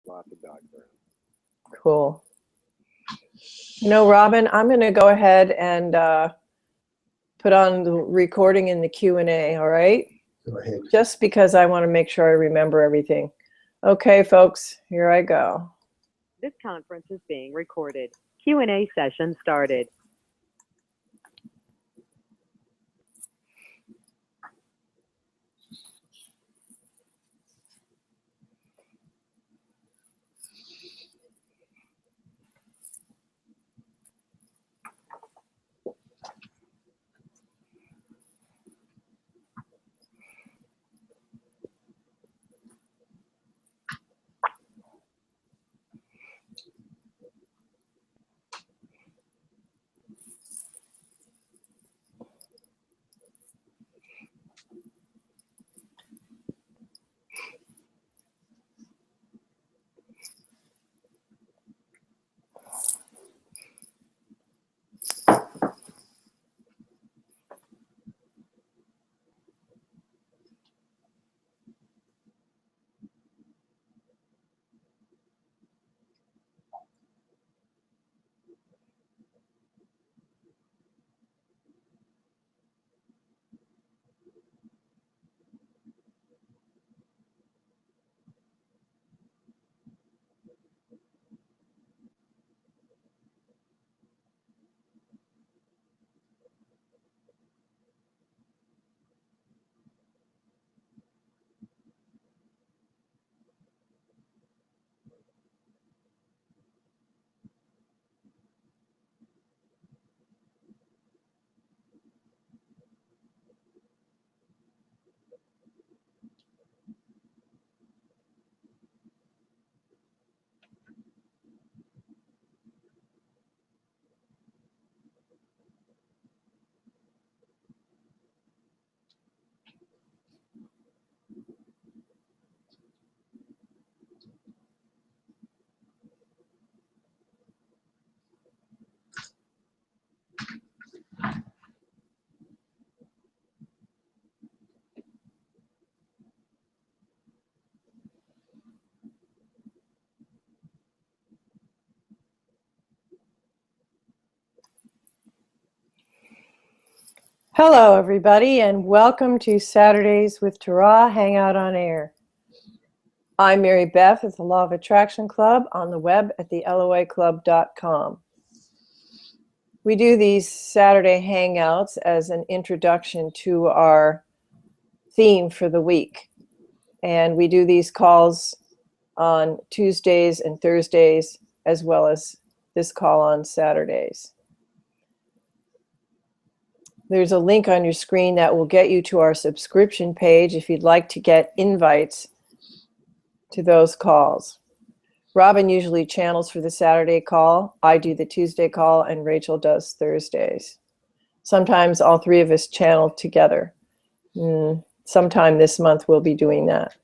Lots of dogs around. Cool. You know, Robin, I'm going to go ahead and put on the recording in the Q&A, all right? Go ahead. Just because I want to make sure I remember everything. Okay, folks, here I go. This conference is being recorded. Q&A session started. Hello, everybody, and welcome to Saturdays with Tara Hangout on Air. I'm Mary Beth at the Law of Attraction Club on the web at theloaclub.com. We do these Saturday Hangouts as an introduction to our theme for the week. And we do these calls on Tuesdays and Thursdays, as well as this call on Saturdays. There's a link on your screen that will get you to our subscription page if you'd like to get invites to those calls. Robin usually channels for the Saturday call. I do the Tuesday call, and Rachel does Thursdays. Sometimes all three of us channel together. Sometime this month we'll be doing that.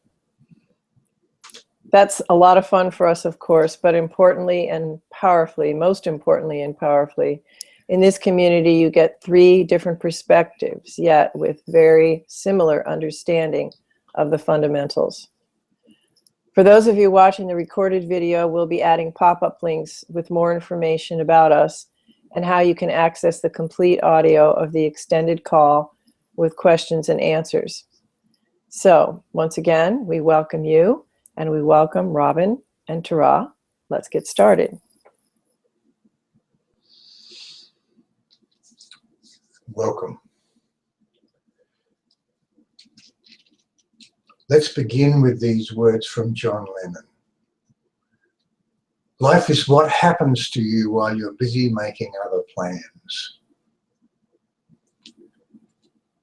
That's a lot of fun for us, of course, but importantly and powerfully, most importantly and powerfully, in this community, you get three different perspectives, yet with very similar understanding of the fundamentals. For those of you watching the recorded video, we'll be adding pop-up links with more information about us and how you can access the complete audio of the extended call with questions and answers. So, once again, we welcome you, and we welcome Robin and Tara. Let's get started. Welcome. Let's begin with these words from John Lennon. Life is what happens to you while you're busy making other plans.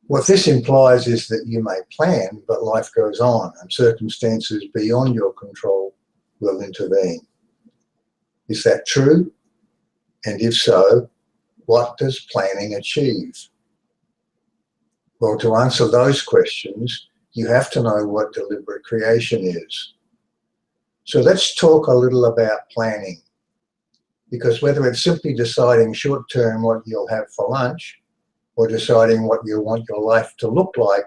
What this implies is that you may plan, but life goes on and circumstances beyond your control will intervene. Is that true? And if so, what does planning achieve? Well, to answer those questions, you have to know what deliberate creation is. So let's talk a little about planning, because whether it's simply deciding short-term what you'll have for lunch or deciding what you want your life to look like,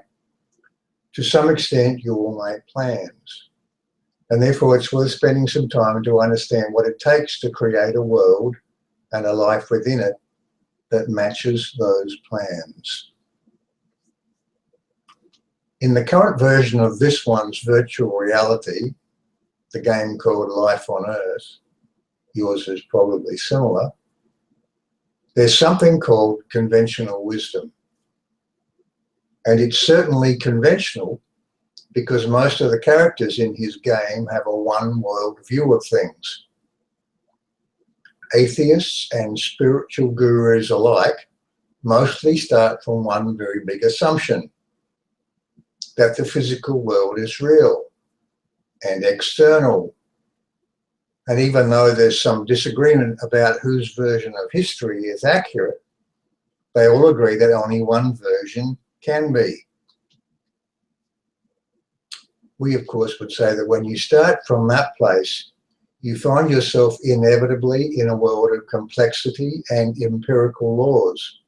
to some extent you will make plans. And therefore it's worth spending some time to understand what it takes to create a world and a life within it that matches those plans. In the current version of this one's virtual reality, the game called Life on Earth, yours is probably similar, there's something called conventional wisdom. And it's certainly conventional because most of the characters in his game have a one-world view of things. Atheists and spiritual gurus alike mostly start from one very big assumption, that the physical world is real and external. And even though there's some disagreement about whose version of history is accurate, they all agree that only one version can be. We, of course, would say that when you start from that place, you find yourself inevitably in a world of complexity and empirical laws.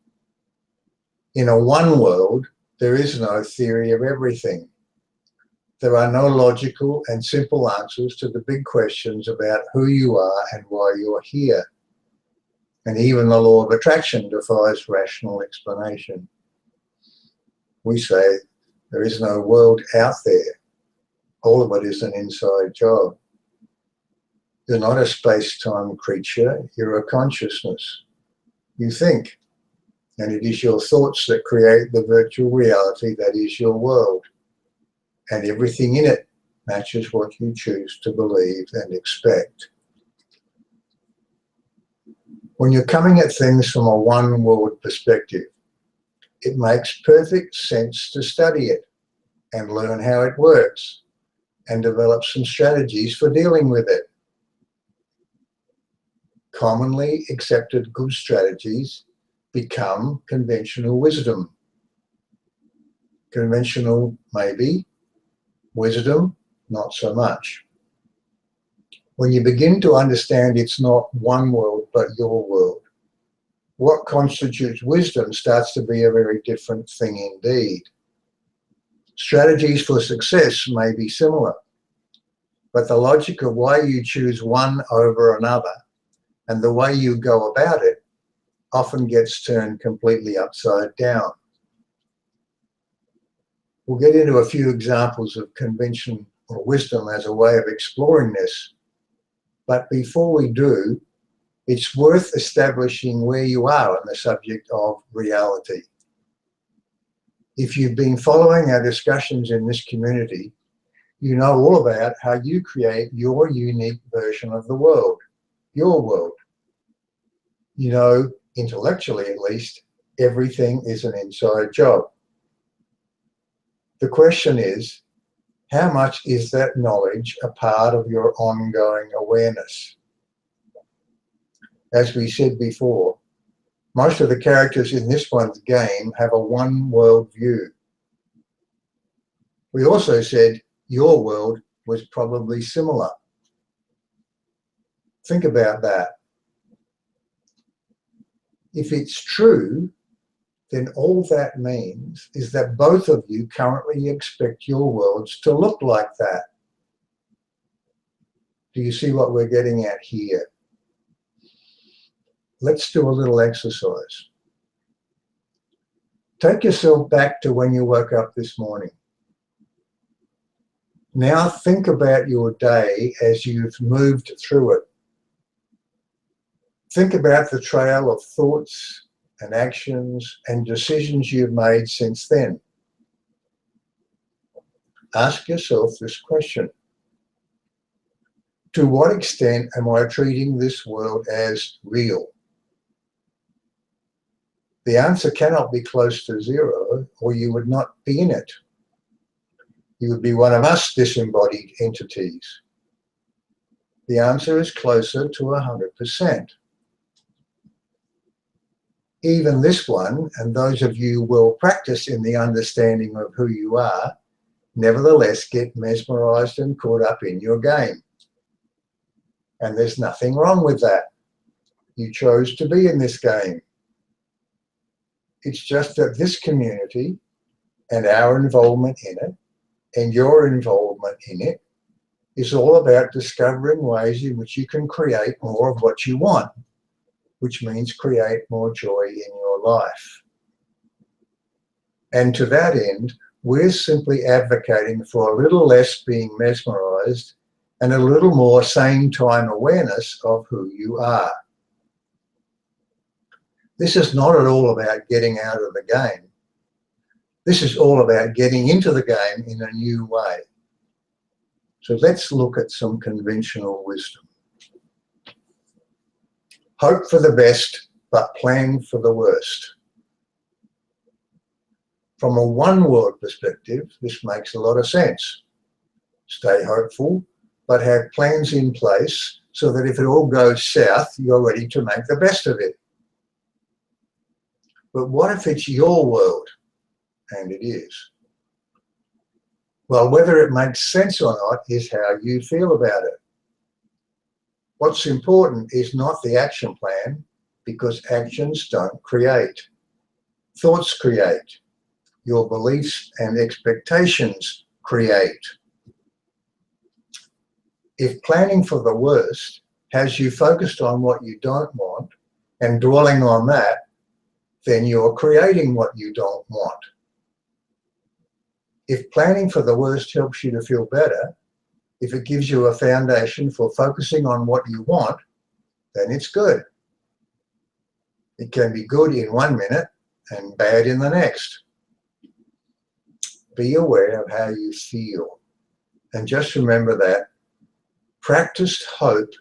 In a one world, there is no theory of everything. There are no logical and simple answers to the big questions about who you are and why you are here. And even the law of attraction defies rational explanation. We say there is no world out there. All of it is an inside job. You're not a space-time creature, you're a consciousness. You think, and it is your thoughts that create the virtual reality that is your world. And everything in it matches what you choose to believe and expect. When you're coming at things from a one-world perspective, it makes perfect sense to study it and learn how it works and develop some strategies for dealing with it. Commonly accepted good strategies become conventional wisdom. Conventional, maybe. Wisdom, not so much. When you begin to understand it's not one world, but your world, what constitutes wisdom starts to be a very different thing indeed. Strategies for success may be similar, but the logic of why you choose one over another and the way you go about it often gets turned completely upside down. We'll get into a few examples of convention or wisdom as a way of exploring this, but before we do, it's worth establishing where you are on the subject of reality. If you've been following our discussions in this community, you know all about how you create your unique version of the world, your world. You know, intellectually at least, everything is an inside job. The question is, how much is that knowledge a part of your ongoing awareness? As we said before, most of the characters in this one's game have a one-world view. We also said your world was probably similar. Think about that. If it's true, then all that means is that both of you currently expect your worlds to look like that. Do you see what we're getting at here? Let's do a little exercise. Take yourself back to when you woke up this morning. Now think about your day as you've moved through it. Think about the trail of thoughts and actions and decisions you've made since then. Ask yourself this question. To what extent am I treating this world as real? The answer cannot be close to zero, or you would not be in it. You would be one of us disembodied entities. The answer is closer to 100%. Even this one, and those of you well practiced in the understanding of who you are, nevertheless get mesmerized and caught up in your game. And there's nothing wrong with that. You chose to be in this game. It's just that this community and our involvement in it and your involvement in it is all about discovering ways in which you can create more of what you want, which means create more joy in your life. And to that end, we're simply advocating for a little less being mesmerized and a little more same time awareness of who you are. This is not at all about getting out of the game. This is all about getting into the game in a new way. So let's look at some conventional wisdom. Hope for the best, but plan for the worst. From a one-world perspective, this makes a lot of sense. Stay hopeful, but have plans in place so that if it all goes south, you're ready to make the best of it. But what if it's your world? And it is. Well, whether it makes sense or not is how you feel about it. What's important is not the action plan, because actions don't create. Thoughts create. Your beliefs and expectations create. If planning for the worst has you focused on what you don't want and dwelling on that, then you're creating what you don't want. If planning for the worst helps you to feel better, if it gives you a foundation for focusing on what you want, then it's good. It can be good in 1 minute and bad in the next. Be aware of how you feel. And just remember that practiced hope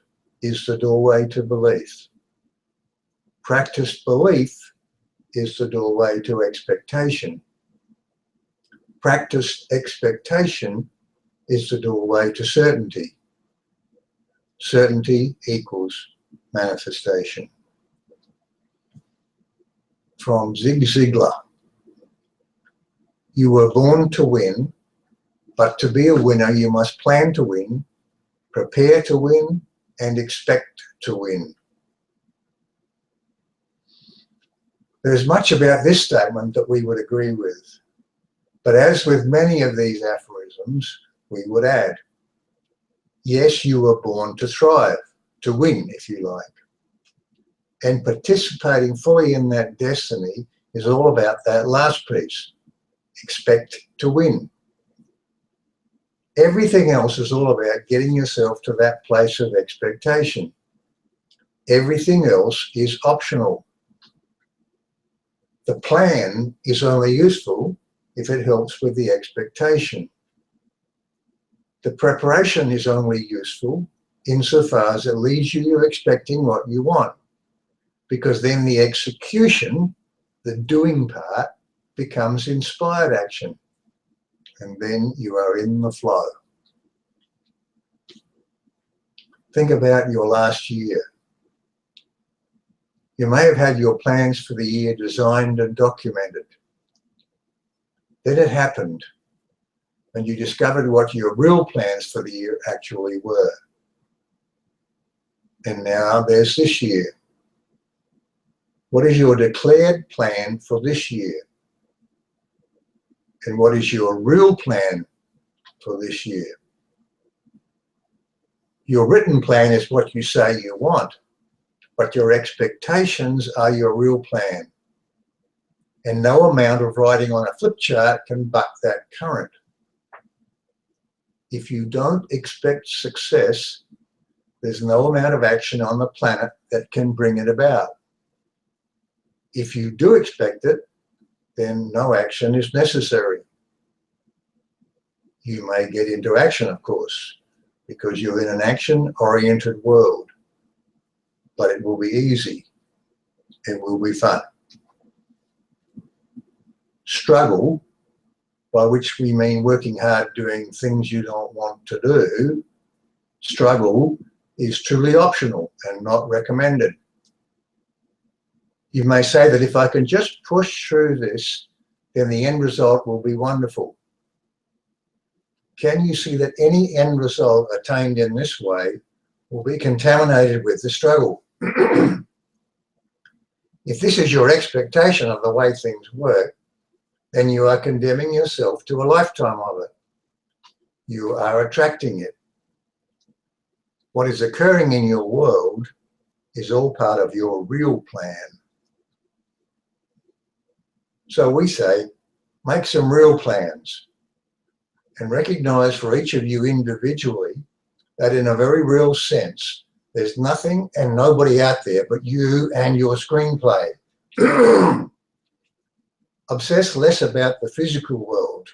is the doorway to belief. Practiced belief is the doorway to expectation. Practiced expectation is the doorway to certainty. Certainty equals manifestation. From Zig Ziglar. You were born to win, but to be a winner you must plan to win, prepare to win, and expect to win. There's much about this statement that we would agree with. But as with many of these aphorisms, we would add, yes, you were born to thrive, to win, if you like. And participating fully in that destiny is all about that last piece. Expect to win. Everything else is all about getting yourself to that place of expectation. Everything else is optional. The plan is only useful if it helps with the expectation. The preparation is only useful insofar as it leaves you expecting what you want, because then the execution, the doing part, becomes inspired action, and then you are in the flow. Think about your last year. You may have had your plans for the year designed and documented. Then it happened, and you discovered what your real plans for the year actually were. And now there's this year. What is your declared plan for this year? And what is your real plan for this year? Your written plan is what you say you want, but your expectations are your real plan. And no amount of writing on a flip chart can buck that current. If you don't expect success, there's no amount of action on the planet that can bring it about. If you do expect it, then no action is necessary. You may get into action, of course, because you're in an action-oriented world, but it will be easy. It will be fun. Struggle, by which we mean working hard doing things you don't want to do, struggle is truly optional and not recommended. You may say that if I can just push through this, then the end result will be wonderful. Can you see that any end result attained in this way will be contaminated with the struggle? If this is your expectation of the way things work, then you are condemning yourself to a lifetime of it. You are attracting it. What is occurring in your world is all part of your real plan. So we say, make some real plans and recognize for each of you individually that in a very real sense, there's nothing and nobody out there but you and your screenplay. Obsess less about the physical world.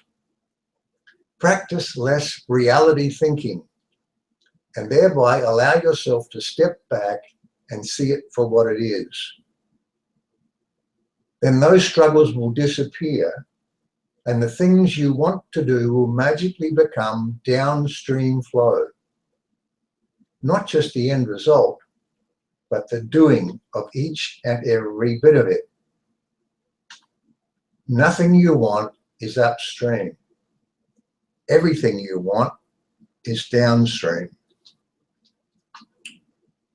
Practice less reality thinking, and thereby allow yourself to step back and see it for what it is. Then those struggles will disappear, and the things you want to do will magically become downstream flow. Not just the end result, but the doing of each and every bit of it. Nothing you want is upstream. Everything you want is downstream.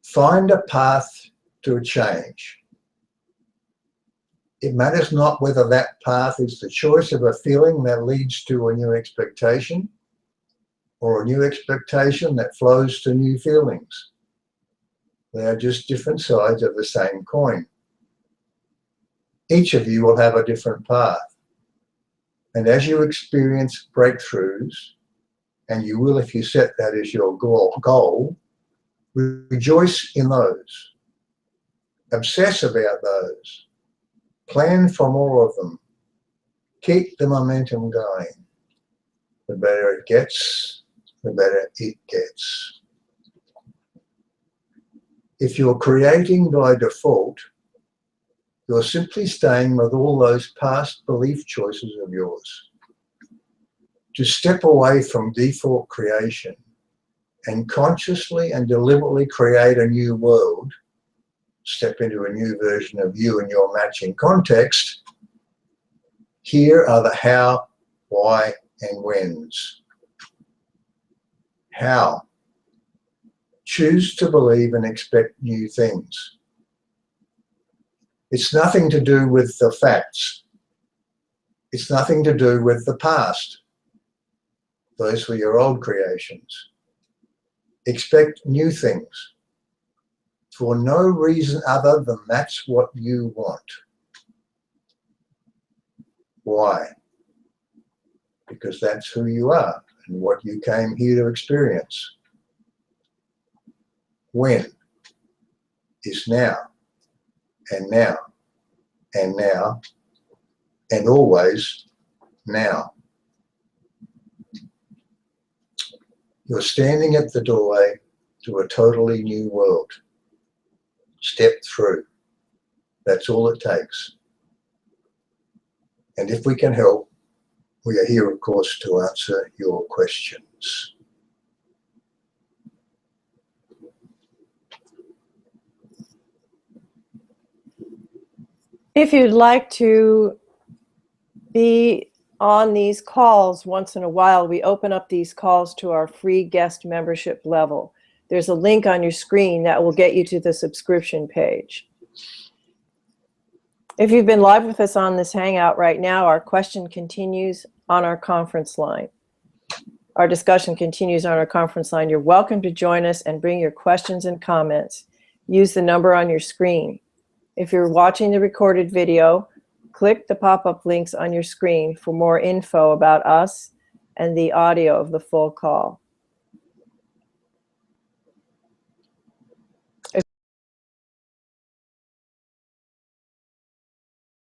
Find a path to a change. It matters not whether that path is the choice of a feeling that leads to a new expectation or a new expectation that flows to new feelings. They are just different sides of the same coin. Each of you will have a different path. And as you experience breakthroughs, and you will if you set that as your goal, rejoice in those. Obsess about those. Plan for more of them. Keep the momentum going. The better it gets, the better it gets. If you're creating by default, you're simply staying with all those past belief choices of yours. To step away from default creation and consciously and deliberately create a new world, step into a new version of you in your matching context, here are the how, why, and whens. How? Choose to believe and expect new things. It's nothing to do with the facts. It's nothing to do with the past. Those were your old creations. Expect new things for no reason other than that's what you want. Why? Because that's who you are and what you came here to experience. When is now, and now, and now, and always now. You're standing at the doorway to a totally new world. Step through. That's all it takes. And if we can help, we are here, of course, to answer your questions. If you'd like to be on these calls once in a while, we open up these calls to our free guest membership level. There's a link on your screen that will get you to the subscription page. If you've been live with us on this Hangout right now, our question continues on our conference line. Our discussion continues on our conference line. You're welcome to join us and bring your questions and comments. Use the number on your screen. If you're watching the recorded video, click the pop-up links on your screen for more info about us and the audio of the full call.